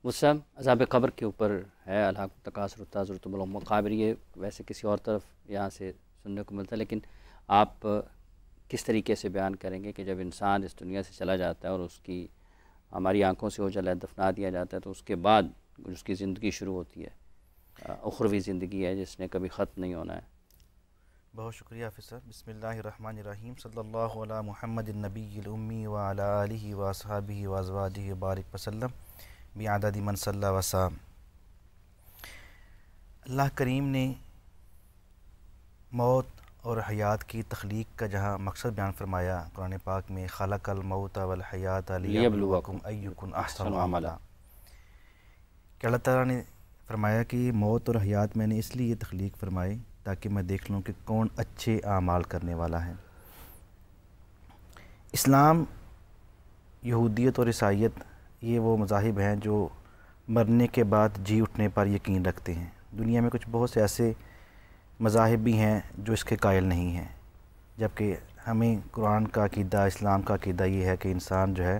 مسلم عذاب قبر کے اوپر ہے الحاق تکاثر تازرۃ المقابر، یہ ویسے کسی اور طرف یہاں سے سننے کو ملتا ہے، لیکن آپ کس طریقے سے بیان کریں گے کہ جب انسان اس دنیا سے چلا جاتا ہے اور اس کی ہماری آنکھوں سے اوجھل ہے، دفنا دیا جاتا ہے، تو اس کے بعد اس کی زندگی شروع ہوتی ہے، اخروی زندگی ہے جس نے کبھی ختم نہیں ہونا ہے۔ بہت شکریہ حافظ صاحب۔ بسم اللہ الرحمن الرحیم، صلی اللہ علی محمد النبی الامی وعلی آلہ واصحابہ وازواجہ وبارک وسلم بعدد من صلی وسلم۔ اللہ کریم نے موت اور حیات کی تخلیق کا جہاں مقصد بیان فرمایا قرآن پاک میں، خلق الموت والحیات لیبلوکم ایکم احسن عملا، کہ اللہ تعالیٰ نے فرمایا کہ موت اور حیات میں نے اس لیے تخلیق فرمائی تاکہ میں دیکھ لوں کہ کون اچھے اعمال کرنے والا ہے۔ اسلام، یہودیت اور عیسائیت یہ وہ مذاہب ہیں جو مرنے کے بعد جی اٹھنے پر یقین رکھتے ہیں۔ دنیا میں کچھ بہت سے ایسے مذاہب بھی ہیں جو اس کے قائل نہیں ہیں، جبکہ ہمیں قرآن کا عقیدہ، اسلام کا عقیدہ یہ ہے کہ انسان جو ہے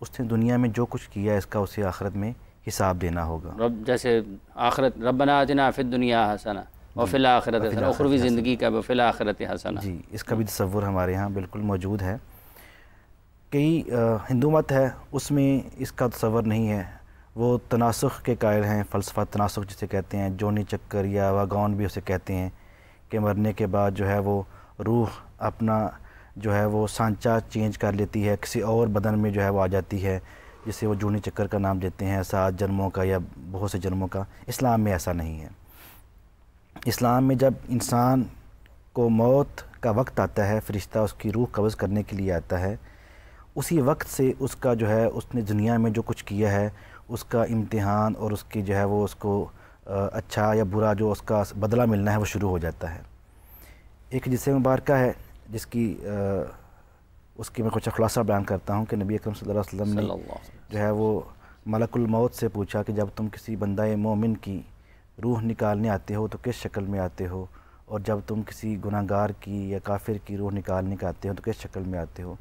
اس نے دنیا میں جو کچھ کیا ہے اس کا اسے آخرت میں حساب دینا ہوگا۔ جیسے آخرت ربنا آتنا فی الدنیا حسنہ وفی الآخرت حسنہ، اخروی زندگی کا وفی الآخرت حسنہ، جی اس کا بھی تصور ہمارے یہاں بالکل موجود ہے۔ کئی ہندو مت ہے اس میں اس کا تصور نہیں ہے، وہ تناسخ کے قائل ہیں، فلسفہ تناسخ جسے کہتے ہیں، جونی چکر یا واگون بھی اسے کہتے ہیں کہ مرنے کے بعد جو ہے وہ روح اپنا جو ہے وہ سانچہ چینج کر لیتی ہے، کسی اور بدن میں جو ہے وہ آ جاتی ہے، جسے وہ جونی چکر کا نام دیتے ہیں، 7 جنموں کا یا بہت سے جنموں کا۔ اسلام میں ایسا نہیں ہے۔ اسلام میں جب انسان کو موت کا وقت آتا ہے، فرشتہ اس کی روح قبض کرنے کے لیے آتا ہے، اسی وقت سے اس کا جو ہے اس نے دنیا میں جو کچھ کیا ہے اس کا امتحان اور اس کی جو ہے وہ اس کو اچھا یا برا جو اس کا بدلہ ملنا ہے وہ شروع ہو جاتا ہے۔ ایک حدیث مبارکہ ہے جس کی اس کی میں کچھ خلاصہ بیان کرتا ہوں کہ نبی اکرم صلی اللہ علیہ وسلم نے جو ہے وہ ملک الموت سے پوچھا کہ جب تم کسی بندہ مومن کی روح نکالنے آتے ہو تو کس شکل میں آتے ہو، اور جب تم کسی گناہ گار کی یا کافر کی روح نکالنے کے آتے ہو تو کس شکل میں آتے ہو؟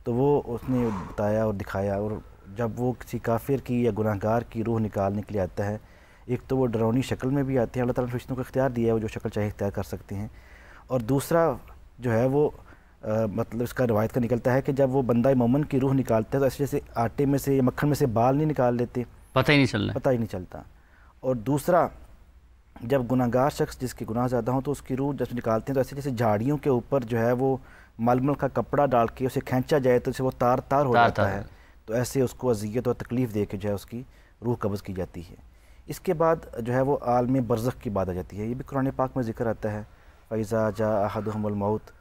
تو وہ اس نے بتایا اور دکھایا، اور جب وہ کسی کافر کی یا گناہ گار کی روح نکالنے کے لیے آتا ہے، ایک تو وہ ڈراؤنی شکل میں بھی آتے ہیں، اللہ تعالیٰ نے فرشتوں کو اختیار دیا ہے وہ جو شکل چاہے اختیار کر سکتے ہیں، اور دوسرا جو ہے وہ مطلب اس کا روایت کا نکلتا ہے کہ جب وہ بندہ مومن کی روح نکالتا ہے تو ایسے جیسے آٹے میں سے یا مکھن میں سے بال نہیں نکال لیتے، پتہ ہی نہیں چلتا۔ اور دوسرا جب گناہ گار شخص جس کے گناہ زیادہ ہوں تو اس کی روح جب نکالتے ہیں تو ایسے جیسے جھاڑیوں کے اوپر جو ہے وہ ململ کا کپڑا ڈال کے اسے کھینچا جائے تو اسے وہ تار تار ہو جاتا ہے، تو ایسے اس کو اذیت اور تکلیف دے کے جو ہے اس کی روح قبض کی جاتی ہے۔ اس کے بعد جو ہے وہ عالم برزخ کی بات آ جاتی ہے، یہ بھی قرآن پاک میں ذکر آتا ہے، فَإِذَا جَاءَ أَحَدُهُمُ الْمَوْتُ،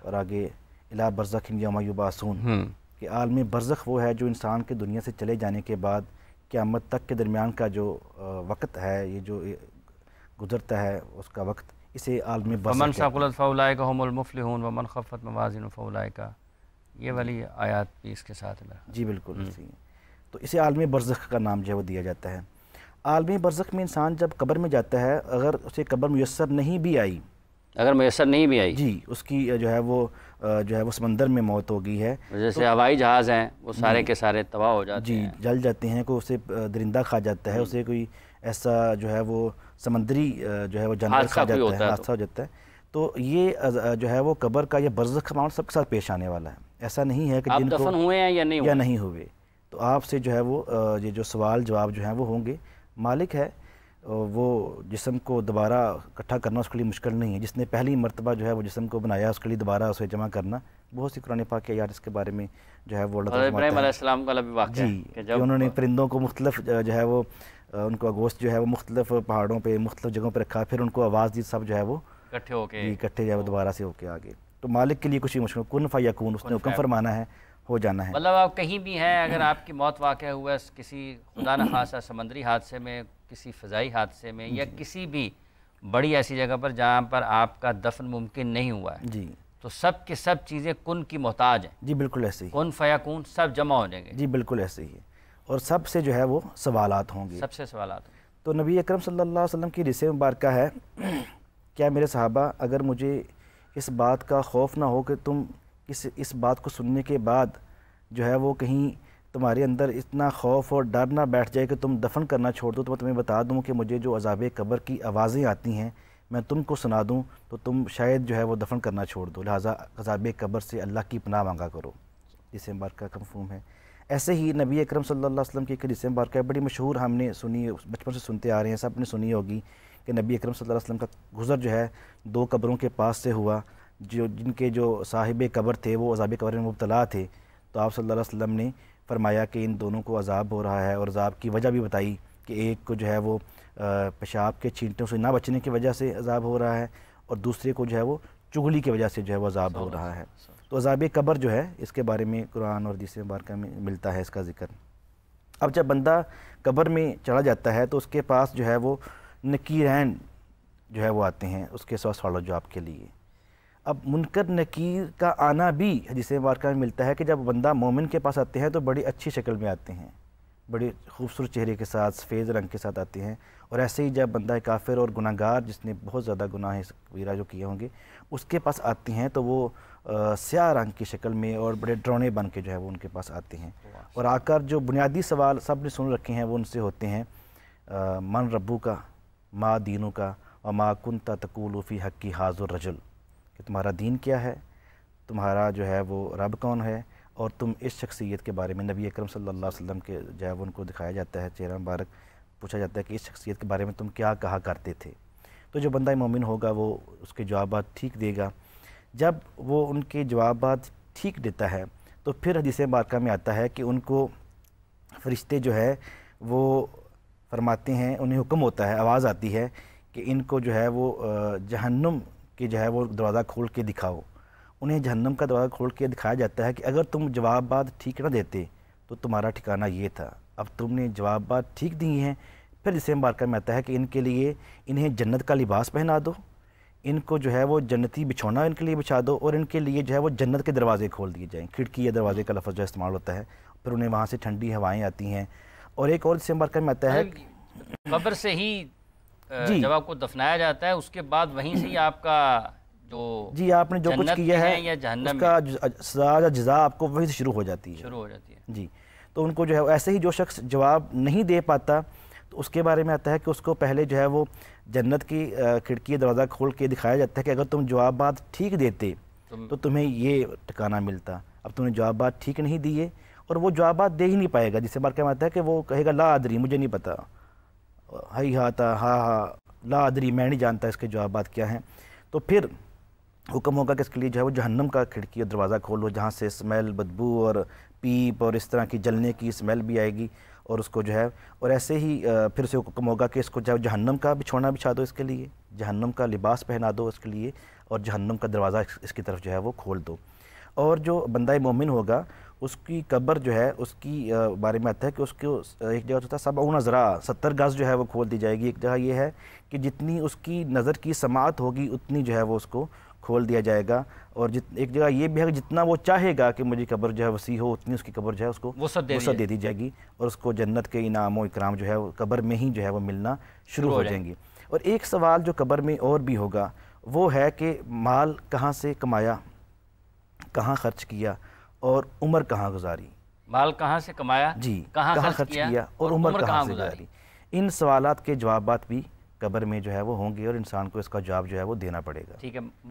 اور آگے إِلَىٰ بَرْزَخٍ يَوْمَ يُبْعَثُونَ، کہ عالم برزخ وہ ہے جو انسان کے دنیا سے چلے جانے کے بعد قیامت تک کے درمیان کا جو وقت ہے، یہ جو گزرتا ہے اس کا وقت، اسے عالم برزخ ومن کہتے ہیں۔ ثقلت فاولئک هم المفلحون ومن خفت موازینہ فاولئک، یہ والی آیات بھی اس کے ساتھ ہے۔ جی بالکل صحیح ہے، تو اسے عالم برزخ کا نام جو ہے وہ دیا جاتا ہے۔ عالم برزخ میں انسان جب قبر میں جاتا ہے، اگر اسے قبر میسر نہیں بھی آئی، جی اس کی جو ہے وہ سمندر میں موت ہو گئی ہے، جیسے ہوائی جہاز ہیں وہ سارے کے سارے تباہ ہو جاتے ہیں، جی جل جاتے ہیں، کوئی اسے درندہ کھا جاتا ہے، اسے کوئی ایسا جو ہے وہ سمندری جو ہے وہ جانور کھا جاتا ہے، حادثہ ہو جاتا ہے، تو یہ جو ہے وہ قبر کا یا برزخ کا معاملہ سب کے ساتھ پیش آنے والا ہے۔ ایسا نہیں ہے کہ آپ جن کو دفن ہوئے ہیں یا نہیں ہوئے، تو آپ سے جو ہے وہ یہ جو سوال جواب جو ہیں وہ ہوں گے۔ مالک ہے وہ جسم کو دوبارہ اکٹھا کرنا اس کے لیے مشکل نہیں ہے، جس نے پہلی مرتبہ جو ہے وہ جسم کو بنایا اس کے لیے دوبارہ اسے جمع کرنا، بہت سی قرآن پاک کی آیات اس کے بارے میں جو ہے وہ اللہ تعالیٰ ابراہیم علیہ السلام کا بھی واقعہ ہے کہ انہوں نے پرندوں کو مختلف جو ہے وہ ان کا گوشت جو ہے وہ مختلف پہاڑوں پہ مختلف جگہوں پہ رکھا، پھر ان کو آواز دی، سب جو ہے وہ اکٹھے جو ہے وہ دوبارہ سے ہو کے آگے۔ تو مالک کے لیے کچھ مشکل، کن فیکون، اس نے حکم فرمانا ہے، ہو جانا ہے۔ مطلب آپ کہیں بھی ہیں، اگر آپ کی موت واقع ہوا ہے کسی خدا نخواستہ سمندری حادثے میں، کسی فضائی حادثے میں، یا کسی بھی بڑی ایسی جگہ پر جہاں پر آپ کا دفن ممکن نہیں ہوا ہے، جی تو سب کے سب چیزیں کن کی محتاج ہیں، جی بالکل ایسے ہی، کن فیکون، سب جمع ہو جائیں گے، جی بالکل ایسے ہی ہے، اور سب سے جو ہے وہ سوالات ہوں گے، سب سے سوالات ہوں گے۔ تو نبی اکرم صلی اللہ علیہ وسلم کی حدیث مبارکہ ہے، کیا میرے صحابہ اگر مجھے اس بات کا خوف نہ ہو کہ تم اس بات کو سننے کے بعد جو ہے وہ کہیں تمہارے اندر اتنا خوف اور ڈر نہ بیٹھ جائے کہ تم دفن کرنا چھوڑ دو، تو میں تمہیں بتا دوں کہ مجھے جو عذاب قبر کی آوازیں آتی ہیں میں تم کو سنا دوں تو تم شاید جو ہے وہ دفن کرنا چھوڑ دو، لہٰذا عذاب قبر سے اللہ کی پناہ مانگا کرو۔ حدیث مبارکہ کا مفہوم ہے۔ ایسے ہی نبی اکرم صلی اللہ علیہ وسلم کی ایک حدیث مبارکہ بڑی مشہور، ہم نے سنی، بچپن سے سنتے آ رہے ہیں، سب نے سنی ہوگی کہ نبی اکرم صلی اللہ علیہ وسلم کا گزر جو ہے 2 قبروں کے پاس سے ہوا، جن کے جو صاحب قبر تھے وہ عذاب قبر میں مبتلا تھے، تو آپ صلی اللہ علیہ وسلم نے فرمایا کہ ان دونوں کو عذاب ہو رہا ہے، اور عذاب کی وجہ بھی بتائی کہ ایک کو جو ہے وہ پیشاب کے چھینٹوں سے نہ بچنے کی وجہ سے عذاب ہو رہا ہے، اور دوسرے کو جو ہے وہ چغلی کی وجہ سے جو ہے وہ عذاب ہو رہا ہے۔ تو عذاب قبر جو ہے اس کے بارے میں قرآن اور حدیث مبارکہ میں ملتا ہے اس کا ذکر۔ اب جب بندہ قبر میں چلا جاتا ہے تو اس کے پاس جو ہے وہ نکیرین جو ہے وہ آتے ہیں اس کے سوال و جواب کے لیے۔ اب منکر نکیر کا آنا بھی حدیث مبارکہ میں ملتا ہے کہ جب بندہ مومن کے پاس آتے ہیں تو بڑی اچھی شکل میں آتے ہیں، بڑی خوبصورت چہرے کے ساتھ، سفید رنگ کے ساتھ آتے ہیں، اور ایسے ہی جب بندہ کافر اور گناہ گار جس نے بہت زیادہ گناہ کبیرہ جو کیے ہوں گے اس کے پاس آتے ہیں تو وہ سیاہ رنگ کی شکل میں اور بڑے ڈرونے بن کے جو ہے وہ ان کے پاس آتے ہیں، اور آ کر جو بنیادی سوال سب نے سن رکھے ہیں وہ ان سے ہوتے ہیں من ربو کا، ما دینوں کا، وما کنت تقول فی حقی ھذا الرجل، کہ تمہارا دین کیا ہے، تمہارا جو ہے وہ رب کون ہے، اور تم اس شخصیت کے بارے میں نبی اکرم صلی اللہ علیہ وسلم کے جو ہے وہ ان کو دکھایا جاتا ہے چہرہ مبارک، پوچھا جاتا ہے کہ اس شخصیت کے بارے میں تم کیا کہا کرتے تھے۔ تو جو بندہ مومن ہوگا وہ اس کے جوابات ٹھیک دے گا۔ جب وہ ان کے جوابات ٹھیک دیتا ہے تو پھر حدیث مبارکہ میں آتا ہے کہ ان کو فرشتے جو ہے وہ فرماتے ہیں، انہیں حکم ہوتا ہے، آواز آتی ہے کہ ان کو جو ہے وہ جہنم کے جو ہے وہ دروازہ کھول کے دکھاؤ۔ انہیں جہنم کا دروازہ کھول کے دکھایا جاتا ہے کہ اگر تم جوابات ٹھیک نہ دیتے تو تمہارا ٹھکانہ یہ تھا، اب تم نے جوابات ٹھیک دی ہیں۔ پھر حدیث مبارکہ میں آتا ہے کہ ان کے لیے انہیں جنت کا لباس پہنا دو، ان کو جو ہے وہ جنتی بچھونا ان کے لیے بچھا دو، اور ان کے لیے جو ہے وہ جنت کے دروازے کھول دیے جائیں، کھڑکی یا دروازے کا لفظ جو استعمال ہوتا ہے، پھر انہیں وہاں سے ٹھنڈی ہوائیں آتی ہیں۔ اور ایک اور حدیث مبارکہ میں آتا ہے قبر سے ہی جب آپ کو دفنایا جاتا ہے اس کے بعد وہیں سے ہی آپ کا جو جی آپ نے جو کچھ کیا ہے اس کا سزا یا جزا آپ کو وہیں سے شروع ہو جاتی ہے جی۔ تو ان کو جو ہے ایسے ہی جو شخص جواب نہیں دے پاتا تو اس کے بارے میں آتا ہے کہ اس کو پہلے جو ہے وہ جنت کی کھڑکی دروازہ کھول کے دکھایا جاتا ہے کہ اگر تم جوابات ٹھیک دیتے تو تمہیں یہ ٹھکانہ ملتا، اب تم نے جوابات ٹھیک نہیں دیے اور وہ جوابات دے ہی نہیں پائے گا، جس سے بارکہ میں آتا ہے کہ وہ کہے گا لا ادری، مجھے نہیں پتا، ہائی ہاتا ہاں لا ادری، میں نہیں جانتا اس کے جوابات کیا ہیں۔ تو پھر حکم ہوگا کہ اس کے لیے جو ہے وہ جہنم کا کھڑکی اور دروازہ کھولو، جہاں سے اسمیل، بدبو اور پیپ اور اس طرح کی جلنے کی اسمیل بھی آئے گی، اور اس کو جو ہے اور ایسے ہی پھر سے حکم ہوگا کہ اس کو جو ہے جہنم کا بچھونا بچھا دو، اس کے لیے جہنم کا لباس پہنا دو اس کے لیے، اور جہنم کا دروازہ اس کی طرف جو ہے وہ کھول دو۔ اور جو بندہ مومن ہوگا اس کی قبر جو ہے اس کی بارے میں آتا ہے کہ اس کو ایک جگہ ہوتا ہے 70 ذراع، 70 گز جو ہے وہ کھول دی جائے گی۔ ایک جگہ یہ ہے کہ جتنی اس کی نظر کی سماعت ہوگی اتنی جو ہے وہ اس کو کھول دیا جائے گا، اور ایک جگہ یہ بھی ہے کہ جتنا وہ چاہے گا کہ مجھے قبر جو ہے وسیع ہو اتنی اس کی قبر جو ہے اس کو وسعت دے دی جائے گی، اور اس کو جنت کے انعام و اکرام جو ہے وہ قبر میں ہی جو ہے وہ ملنا شروع ہو جائیں گی۔ اور ایک سوال جو قبر میں اور بھی ہوگا وہ ہے کہ مال کہاں سے کمایا، کہاں خرچ کیا، اور عمر کہاں گزاری۔ مال کہاں سے کمایا، جی کہاں خرچ کیا اور عمر کہاں سے گزاری۔ ان سوالات کے جوابات بھی قبر میں جو ہے وہ ہوں گے، اور انسان کو اس کا جواب جو ہے وہ دینا پڑے گا۔ ٹھیک ہے۔